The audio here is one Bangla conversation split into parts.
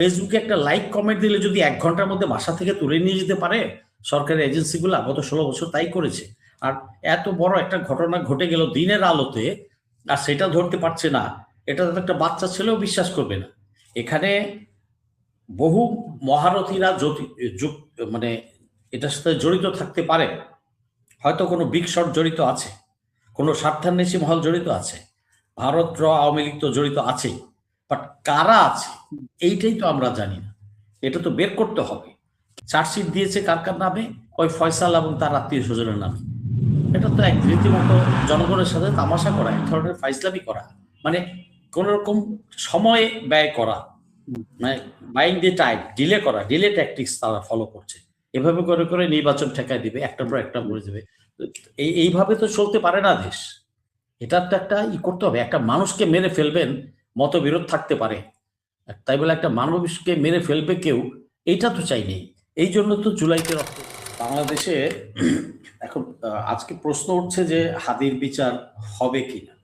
ফেসবুকে একটা লাইক কমেন্ট দিলে যদি 1 ঘন্টার মধ্যে বাসা থেকে তুলে নিয়ে যেতে পারে সরকারি এজেন্সিগুলো, গত 16 বছর তাই করেছে। আর এত বড় একটা ঘটনা ঘটে গেল দিনের আলোতে, আর সেটা ধরতে পারছে না, এটা তো একটা বাচ্চা ছেলেও বিশ্বাস করবে না। এখানে বহু মহারথীরা মানে এটার সাথে জড়িত থাকতে পারে, হয়তো কোনো বিগ শট জড়িত আছে, কোনো স্বার্থান্বেষী মহল জড়িত আছে, ভারত আওয়ামী লীগ তো জড়িত আছেই, বাট কারা আছে এইটাই তো আমরা জানি না। এটা তো বের করতে হবে। চার্জশিট দিয়েছে কার কার নামে? ওই ফয়সাল এবং তার আত্মীয় স্বজনের নামে। এটা তো এক রীতিমতো জনগণের সাথে তামাশা করা, এক ধরনের ফাইজলামি করা, মানে কোন রকম সময় ব্যয় করা, মানে বাইং দি টাইম, ডিলে করা, ডিলে ট্যাকটিক্স তারা ফলো করছে। এভাবে করে করে নির্বাচন ঠেকায় দিবে, একটার পর একটা করে দেবে। এইভাবে তো চলতে পারে না দেশ। এটা তো একটা করতে হবে। একটা মানুষকে মেরে ফেলবেন, মতবিরোধ থাকতে পারে, তাই বলে একটা মানুষকে মেরে ফেলবে কেউ, এইটা তো চাই নেই। এই জন্য তো জুলাইতে রক্ত। বাংলাদেশে এখন আজকে প্রশ্ন উঠছে যে হাদির বিচার হবে কিনা।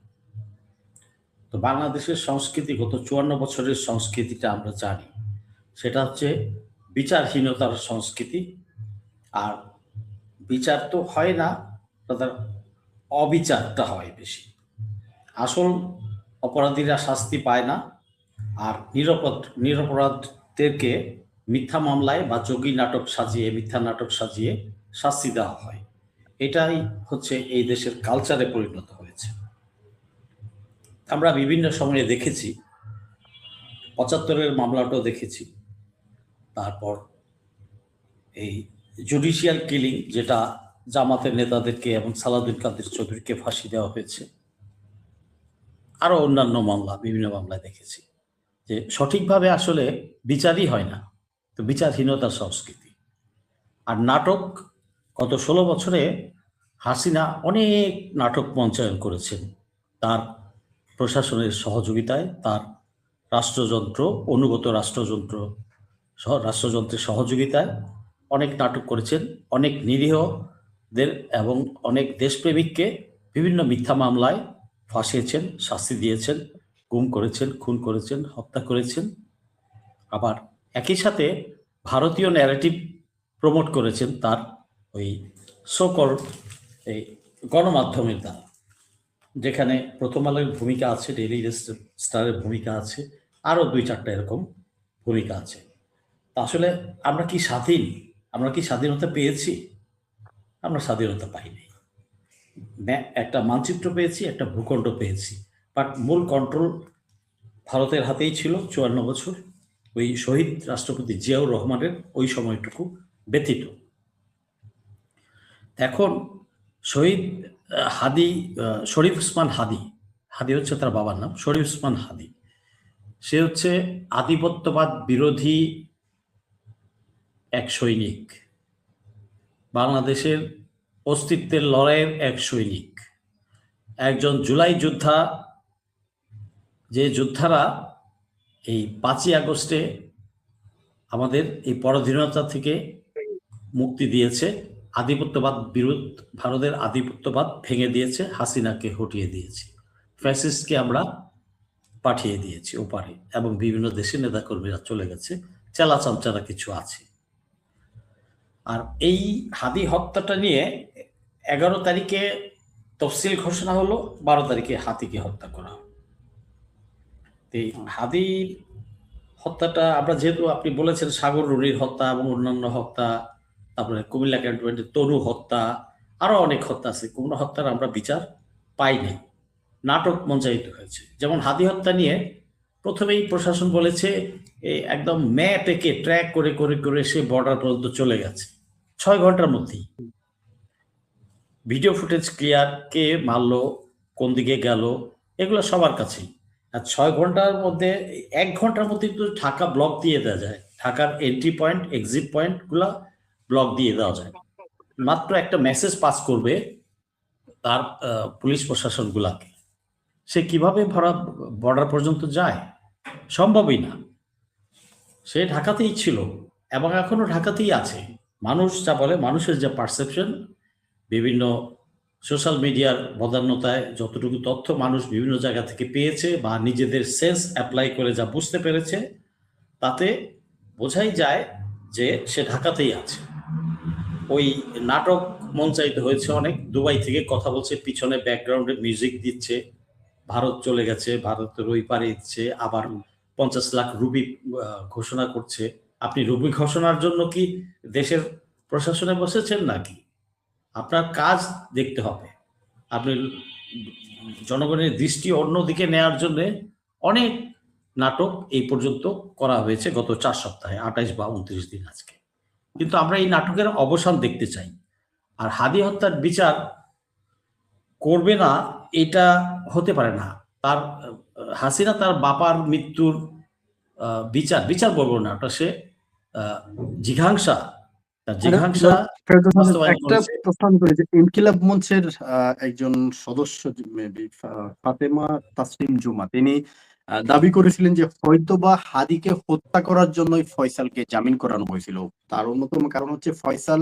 তো বাংলাদেশের সংস্কৃতি, গত 54 বছরের সংস্কৃতিটা আমরা জানি, সেটা হচ্ছে বিচারহীনতার সংস্কৃতি। আর বিচার তো হয় না, তাদের অবিচারটা হয় বেশি। আসল অপরাধীরা শাস্তি পায় না, আর নিরপরাধদেরকে মিথ্যা মামলায় বা যোগী নাটক সাজিয়ে, মিথ্যা নাটক সাজিয়ে শাস্তি দেওয়া হয়। এটাই হচ্ছে এই দেশের কালচারে পরিণত হয়েছে। আমরা বিভিন্ন সময়ে দেখেছি, 75-এর মামলাটাও দেখেছি, তারপর এই জুডিশিয়াল কিলিং, যেটা জামাতের নেতাদেরকে এবং সালাউদ্দিন কাদের চৌধুরীকে ফাঁসি দেওয়া হয়েছে, আরো অন্যান্য মামলা, বিভিন্ন মামলায় দেখেছি যে সঠিকভাবে আসলে বিচারই হয় না। তো বিচারহীনতার সংস্কৃতি। আর নাটক, গত 16 বছরে হাসিনা অনেক নাটক মঞ্চায়ন করেছেন তার প্রশাসনের সহযোগিতায়, তার রাষ্ট্রযন্ত্র, অনুগত রাষ্ট্রযন্ত্রের সহযোগিতায় অনেক নাটক করেছেন, অনেক নিরীহদের এবং অনেক দেশপ্রেমিককে বিভিন্ন মিথ্যা মামলায় ফাঁসিয়েছেন, শাস্তি দিয়েছেন, গুম করেছেন, খুন করেছেন, হত্যা করেছেন। আবার একই সাথে ভারতীয় ন্যারেটিভ প্রমোট করেছেন তার ওই সকল এই গণমাধ্যমের দ্বারা, যেখানে প্রথম আলোর ভূমিকা আছে, ডেইলি স্টারের ভূমিকা আছে, আরও 2-4টা এরকম ভূমিকা আছে। তা আসলে আমরা কি স্বাধীন? আমরা কি স্বাধীনতা পেয়েছি? আমরা স্বাধীনতা পাইনি। একটা মানচিত্র পেয়েছি, একটা ভূখণ্ড পেয়েছি, বাট মূল কন্ট্রোল ভারতের হাতেই ছিল 54 বছর, ওই শহীদ রাষ্ট্রপতি জিয়াউর রহমানের ওই সময়টুকু ব্যতীত। এখন শহীদ শরীফ ওসমান হাদি, হাদি হচ্ছে তার বাবার নাম, শরীফ ওসমান হাদি, সে হচ্ছে আধিপত্যবাদ বিরোধী এক সৈনিক, বাংলাদেশের অস্তিত্বের লড়াইয়ের এক সৈনিক, একজন জুলাই যোদ্ধা, যে যোদ্ধারা এই 5ই আগস্টে আমাদের এই পরাধীনতা থেকে মুক্তি দিয়েছে, আধিপত্যবাদ বিরোধ, ভারতের আধিপত্যবাদ ভেঙে দিয়েছে, হাসিনাকে হটিয়ে দিয়েছে, ফ্যাসিস্টকে আমরা পাঠিয়ে দিয়েছি ওপারে, এবং বিভিন্ন দেশে নেতাকর্মীরা চলে গেছে, চেলা চামচারা কিছু আছে। আর এই হাদি হত্যাটা নিয়ে 11 তারিখে তফসিল ঘোষণা হলো, 12 তারিখে হাদিকে হত্যা করা হলো। এই হাদির হত্যাটা আমরা, যেহেতু আপনি বলেছেন সাগর রুনির হত্যা এবং অন্যান্য হত্যা, তারপরে কুমিল্লা ক্যান্টনমেন্টের তরু হত্যা, আরো অনেক হত্যা আছে, কোনো হত্যার আমরা বিচার পাইনি, নাটক মঞ্চায়িত হয়েছে। যেমন হাদি হত্যা নিয়ে প্রথমেই প্রশাসন বলেছে একদম ম্যাপ এঁকে ট্র্যাক করে করে করে সে বর্ডার পর্যন্ত চলে গেছে 6 ঘন্টার মধ্যেই। ভিডিও ফুটেজ ক্লিয়ার, কে মারলো, কোন দিকে গেল, এগুলো সবার কাছেই। আর 6 ঘন্টার মধ্যে, 1 ঘন্টার মধ্যে তো ঢাকা ব্লক দিয়ে দেওয়া যায়, ঢাকার এন্ট্রি পয়েন্ট এক্সিট পয়েন্টগুলা ব্লক দিয়ে দেওয়া যায়। মাত্র একটা মেসেজ পাস করবে তার পুলিশ প্রশাসনগুলাকে, সে কিভাবে বর্ডার পর্যন্ত যায়? সম্ভবই না। সে ঢাকাতেই ছিল এবং এখনো ঢাকাতেই আছে। মানুষ যা বলে, মানুষের যে পারসেপশন, বিভিন্ন সোশ্যাল মিডিয়ার বদান্যতায় যতটুকু তথ্য মানুষ বিভিন্ন জায়গা থেকে পেয়েছে বা নিজেদের সেন্স অ্যাপ্লাই করে যা বুঝতে পেরেছে, তাতে বোঝাই যায় যে সে ঢাকাতেই আছে। ওই নাটক মঞ্চায়িত হয়েছে অনেক, দুবাই থেকে কথা বলছে, পিছনে ব্যাকগ্রাউন্ডে মিউজিক দিচ্ছে, ভারত চলে গেছে, ভারতের ওই পারে দিচ্ছে, আবার 50 লাখ রুপি ঘোষণা করছে। আপনি রুপি ঘোষণার জন্য কি দেশের প্রশাসনে বসেছেন নাকি? আপনার কাজ দেখতে হবে। আপনি জনগণের দৃষ্টি অন্যদিকে নেয়ার জন্য অনেক নাটক এই পর্যন্ত করা হয়েছে গত 4 সপ্তাহে, 28 বা 29 দিন আজকে। কিন্তু আমরা এই নাটকের অবসান দেখতে চাই। আর হাদি হত্যার বিচার করবে না এটা হতে পারে না। তার হাসিনা তার বাবার মৃত্যুর বিচার বিচার বলবো না, ওটা সে জিঘাংসা, তার জিঘাংসা বাস্তবায়ন একটা করেছে। প্রশ্ন আমি করি যে ইনকিলাব মঞ্চের একজন সদস্য ফাতেমা তাসলিম জুমা, তিনি দাবি করেছিলেন যে হয়তোবা হাদিকে হত্যা করার জন্যই ফয়সালকে জামিন করানো হয়েছিল। তার অন্যতম কারণ হচ্ছে ফয়সাল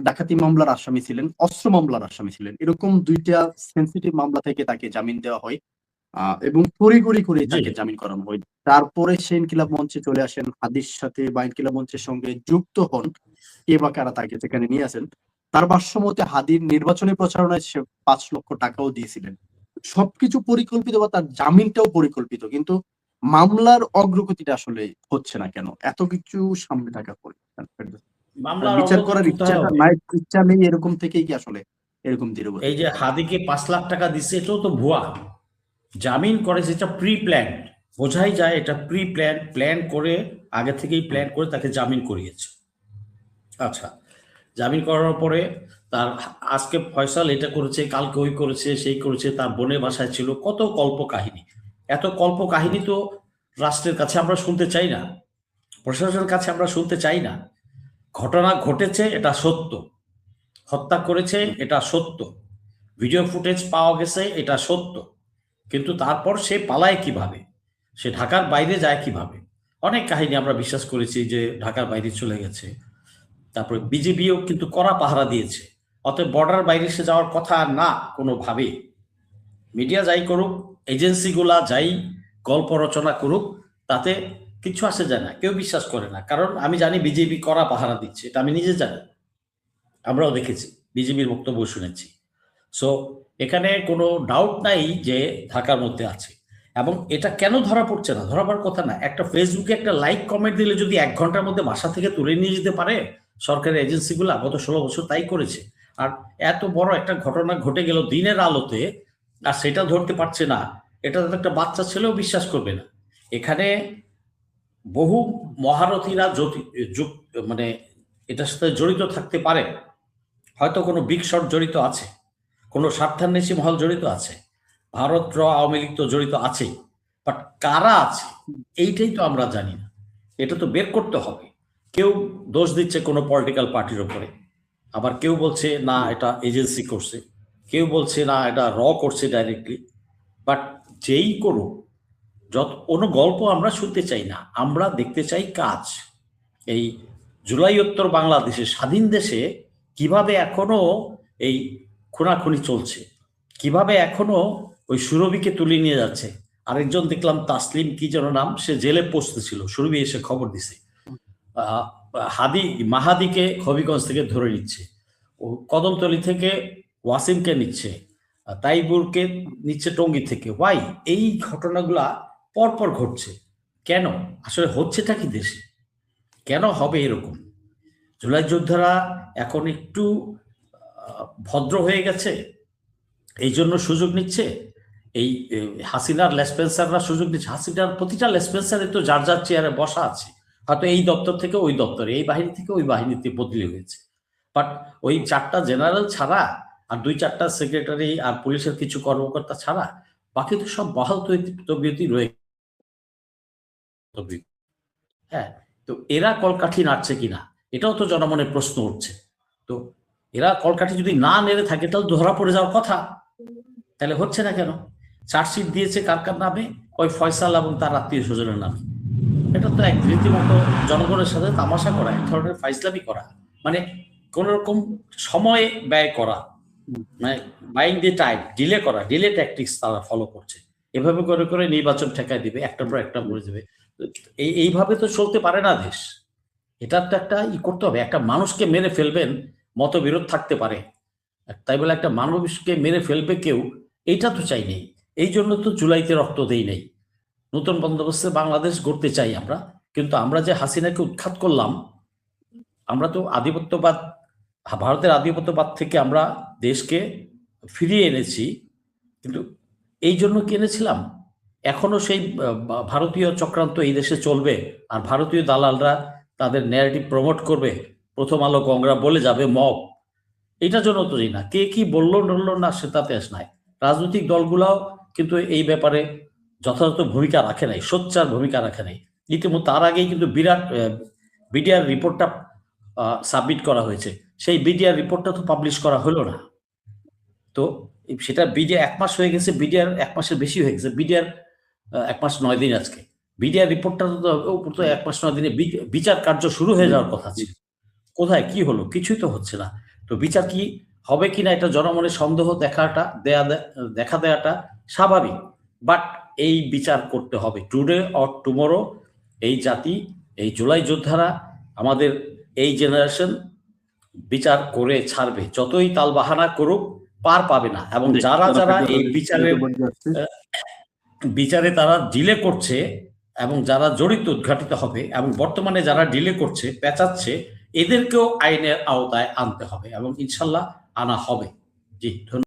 ডাকাতি মামলার আসামি ছিলেন, অস্ত্র মামলার আসামি ছিলেন। এরকম দুইটা সেন্সিটিভ মামলা থেকে তাকে জামিন দেওয়া হয় এবং তড়িঘড়ি করে তাকে জামিন করানো হয়। তারপরে সে ইনকিলাব মঞ্চে চলে আসেন, হাদির সাথে বা ইনকিলাব মঞ্চের সঙ্গে যুক্ত হন। কে বা কারা তাকে সেখানে নিয়ে আসেন। তার ভাষ্যমতে হাদির নির্বাচনী প্রচারণায় সে 5 লক্ষ টাকাও দিয়েছিলেন। সবকিছু পরিকল্পিত বা তার জামিনটাও পরিকল্পিত, কিন্তু মামলার অগ্রগতিটা আসলে হচ্ছে না কেন? এত কিছু সামনে থাকার পরে বিচার করার ইচ্ছা নেই, এরকম থেকেই কি আসলে এরকম দৃঢ়? এই যে হাদিকে 5 লাখ টাকা দিচ্ছে, এটাও তো ভুয়া। জামিন করেছে, এটা প্রি প্ল্যান, বোঝাই যায় এটা প্রি প্ল্যান করে, আগে থেকেই প্ল্যান করে তাকে জামিন করিয়েছে। আচ্ছা, জামিন করার পরে তার আজকে ফয়সাল এটা করেছে, কালকে ওই করেছে, সেই করেছে, তার বোনের বাসায় ছিল, কত কল্প কাহিনী। এত কল্প কাহিনী তো রাষ্ট্রের কাছে আমরা শুনতে চাই না, প্রশাসনের কাছে আমরা শুনতে চাই না। ঘটনা ঘটেছে, এটা সত্য, হত্যা করেছে, এটা সত্য, ভিডিও ফুটেজ পাওয়া গেছে, এটা সত্য, কিন্তু তারপর সে পালায় কিভাবে, সে ঢাকার বাইরে যায় কিভাবে? অনেক কাহিনী আমরা বিশ্বাস করেছি যে ঢাকার বাইরে চলে গেছে। তারপরে বিজিবিও কিন্তু কড়া পাহারা দিয়েছে, অতএব বর্ডার বাইরে সে যাওয়ার কথা না কোনোভাবে। মিডিয়া যাই করুক, এজেন্সিগুলা যাই গল্প রচনা করুক, তাতে কিছু আসে যায় না, কেউ বিশ্বাস করে না। কারণ আমি জানি বিজেপি কড়া পাহারা দিচ্ছে, এটা আমি নিজে জানি, আমরাও দেখেছি, বিজেপির বক্তব্য শুনেছি। সো এখানে কোনো ডাউট নাই যে ঢাকার মধ্যে আছে। এবং এটা কেন ধরা পড়ছে না? ধরা পড়ার কথা না। একটা ফেসবুকে একটা লাইক কমেন্ট দিলে যদি 1 ঘন্টার মধ্যে বাসা থেকে তুলে নিয়ে যেতে পারে, সরকারি এজেন্সিগুলো গত 16 বছর তাই করেছে। আর এত বড় একটা ঘটনা ঘটে গেল দিনের আলোতে, আর সেটা ধরতে পারছে না, এটা তো একটা বাচ্চা ছেলেও বিশ্বাস করবে না। এখানে বহু মহারথীরা মানে এটার সাথে জড়িত থাকতে পারে, হয়তো কোনো বিগ শট জড়িত আছে, কোনো স্বার্থান্বেষী মহল জড়িত আছে, ভারত আওয়ামী লীগ তো জড়িত আছেই, বাট কারা আছে এইটাই তো আমরা জানি না। এটা তো বের করতে হবে। কেউ দোষ দিচ্ছে কোনো পলিটিক্যাল পার্টির ওপরে, আবার কেউ বলছে না এটা এজেন্সি করছে, কেউ বলছে না এটা করছে ডাইরেক্টলি। বাট যেই করুক, কোনো গল্প আমরা শুনতে চাই না, আমরা দেখতে চাই কাজ। এই জুলাইোত্তর বাংলাদেশে, স্বাধীন দেশে কিভাবে এখনো এই খুনাখুনি চলছে, কিভাবে এখনো ওই সুরভিকে তুলে নিয়ে যাচ্ছে। আরেকজন দেখলাম তাসলিম কি যেন নাম, সে জেলে পোস্টে ছিল, সুরভি এসে খবর দিছে মাহাদিকে হবিগঞ্জ থেকে ধরে নিচ্ছে, ও কদমতলী থেকে ওয়াসিমকে নিচ্ছে, তাইবুরকে নিচ্ছে টঙ্গী থেকে। ওয়াই এই ঘটনাগুলা পরপর ঘটছে কেন? আসলে হচ্ছেটা কি দেশে? কেন হবে এরকম? জুলাই যোদ্ধারা এখন একটু ভদ্র হয়ে গেছে, এই জন্য সুযোগ নিচ্ছে। এই হাসিনার লেসপেন্সাররা সুযোগ নিচ্ছে। হাসিনার প্রতিটা লেসপেন্সারে তো যার যার চেয়ারে বসা আছে, হয়তো এই দপ্তর থেকে ওই দপ্তরে, এই বাহিনী থেকে ওই বাহিনীতে বদলি হয়েছে। বাট ওই 4টা জেনারেল ছাড়া আর 2-4টা সেক্রেটারি আর পুলিশের কিছু কর্মকর্তা ছাড়া বাকি তো সব বহাল তবিয়তই রয়ে। হ্যাঁ, তো এরা কলকাঠি নাড়ছে কিনা এটাও তো জনমনে প্রশ্ন উঠছে। তো এরা কলকাঠি যদি না নেড়ে থাকে তাহলে ধরা পড়ে যাওয়ার কথা, তাহলে হচ্ছে না কেন? চার্জশিট দিয়েছে কার কার নামে? ওই ফয়সাল এবং তার আত্মীয় স্বজনের নামে। এটা তো এক রীতিমতো জনগণের সাথে তামাশা করা, এক ধরনের ফাইজলামি করা, মানে কোন রকম সময় ব্যয় করা, মানে বাইং দি টাইম, ডিলে করা, ডিলে ট্যাকটিক্স তারা ফলো করছে। এভাবে করে করে নির্বাচন ঠেকায় দিবে, একটার পর একটা মরে যাবে। এইভাবে তো চলতে পারে না দেশ। এটার তো একটা করতে হবে। একটা মানুষকে মেরে ফেলবেন, মতবিরোধ থাকতে পারে, তাই বলে একটা মানুষকে মেরে ফেলবে কেউ, এইটা তো চাই নেই। এই জন্য তো জুলাইতে রক্ত দেই নেই। নতুন বন্দোবস্তে বাংলাদেশ গড়তে চাই আমরা, কিন্তু আমরা যে হাসিনাকে উৎখাত করলাম, আমরা তো আধিপত্যবাদ, ভারতের আধিপত্যবাদ থেকে আমরা দেশকে ফিরিয়ে এনেছি। কিন্তু এই জন্য কিনেছিলাম, এখনো সেই ভারতীয় চক্রান্ত এই দেশে চলবে, আর ভারতীয় দালালরা তাদের ন্যারেটিভ প্রমোট করবে, প্রথম আলো গংরা বলে যাবে মব। এটার জন্য তো না, কে কি বললো টললো না সেটাতে আস নাই। রাজনৈতিক দলগুলাও কিন্তু এই ব্যাপারে যথাযথ ভূমিকা রাখে নাই, সোচ্চার ভূমিকা রাখে নাই। ইতিমধ্যে তার আগেই কিন্তু বিরাট বিডিআর রিপোর্টটা সাবমিট করা হয়েছে, সেই বিডিআর রিপোর্টটা তো পাবলিশ করা হলো না। তো সেটা বিডিআর 1 মাস হয়ে গেছে, বিডিআর 1 মাসের বেশি হয়ে গেছে, বিডিআর 1 মাস 9 দিন আজকে। বিডিআর রিপোর্টটা তো 1 মাস 9 দিনে বিচার কার্য শুরু হয়ে যাওয়ার কথা ছিল। কোথায় কি হলো? কিছুই তো হচ্ছে না। তো বিচার কি হবে কিনা এটা জনমনে সন্দেহ দেখা দেওয়াটা স্বাভাবিক, বাট এই বিচার করতে হবে টুডে অর টুমোরো। এই জাতি, এই জুলাই যোদ্ধারা, আমাদের এই জেনারেশন বিচার করে ছাড়বে। যতই তালবাহানা করুক, পার পাবে না। এবং যারা যারা এই বিচারে তারা ডিলে করছে এবং যারা জড়িত উদ্ঘাটিত হবে, এবং বর্তমানে যারা ডিলে করছে, পেঁচাচ্ছে, এদেরকেও আইনের আওতায় আনতে হবে এবং ইনশাল্লাহ আনা হবে। জি, ধন্যবাদ।